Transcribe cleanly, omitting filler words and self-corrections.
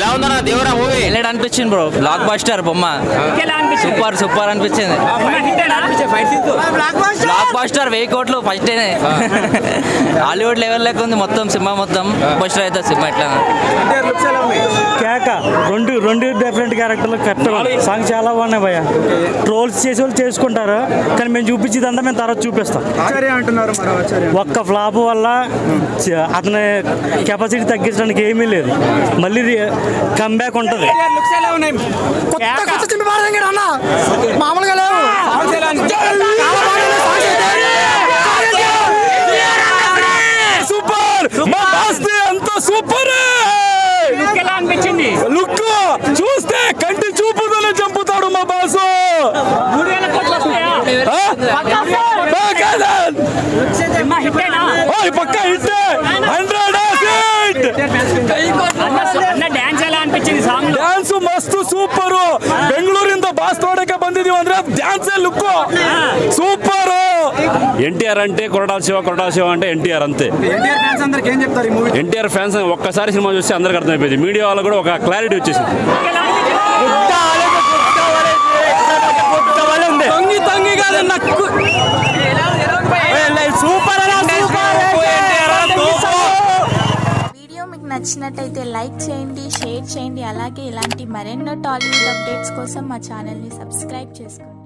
ఎలా ఉందన్న దేవుడా మూవీ? హైలైట్ అనిపించింది బ్రో, బ్లాక్ బస్టర్ బొమ్మ సూపర్ సూపర్ అనిపించింది. బ్లాక్ బస్టర్ 1000 కోట్లు ఫస్ట్ హాలీవుడ్ లెవెల్ లెక్క ఉంది మొత్తం సినిమా, మొత్తం బస్టర్ అవుతుంది సినిమా. ఎట్లా కేక రెండు డిఫరెంట్ క్యారెక్టర్లు కరెక్ట్ సాంగ్ చాలా బాగున్నాయి భయ్య. ట్రోల్స్ చేసే వాళ్ళు చేసుకుంటారు, కానీ మేము చూపించేదంతా మేము తర్వాత చూపిస్తాం. ఒక్క ఫ్లాప్ వల్ల అతని కెపాసిటీ తగ్గించడానికి ఏమీ లేదు, మళ్ళీ కమ్బ్యాక్ ఉంటుంది. మామూలుగా లేవు. సూపర్ అంత సూపర్ లుక్ చూస్తే కంటి చూపుతోనే చంపుతాడు మా బాసు. పక్క హిట్ 100 ಡ್ಯಾನ್ಸ್ ಮಸ್ತ್ ಸೂಪರ್. ಬೆಂಗಳೂರಿಂದ ಬಾಸ್ ನೋಡಕ್ಕೆ ಬಂದಿದೀವಿ ಅಂದ್ರೆ ಡ್ಯಾನ್ಸ್ ಲುಕ್ సూపర్. ఎన్టీఆర్ అంటే కొరటాల శివ అంటే ఎన్టీఆర్ అంతే. ఎన్టీఆర్ ఫ్యాన్స్ ఒక్కసారి సినిమా చూస్తే అందరికి అర్థమైపోయింది. మీడియా వాళ్ళు కూడా ఒక క్లారిటీ వచ్చేసింది. వీడియో మీకు నచ్చినట్టయితే లైక్ చేయండి, షేర్ చేయండి. అలాగే ఇలాంటి మరెన్నో టాలీవుడ్ అప్డేట్స్ కోసం మా ఛానల్ని సబ్స్క్రైబ్ చేసుకోండి.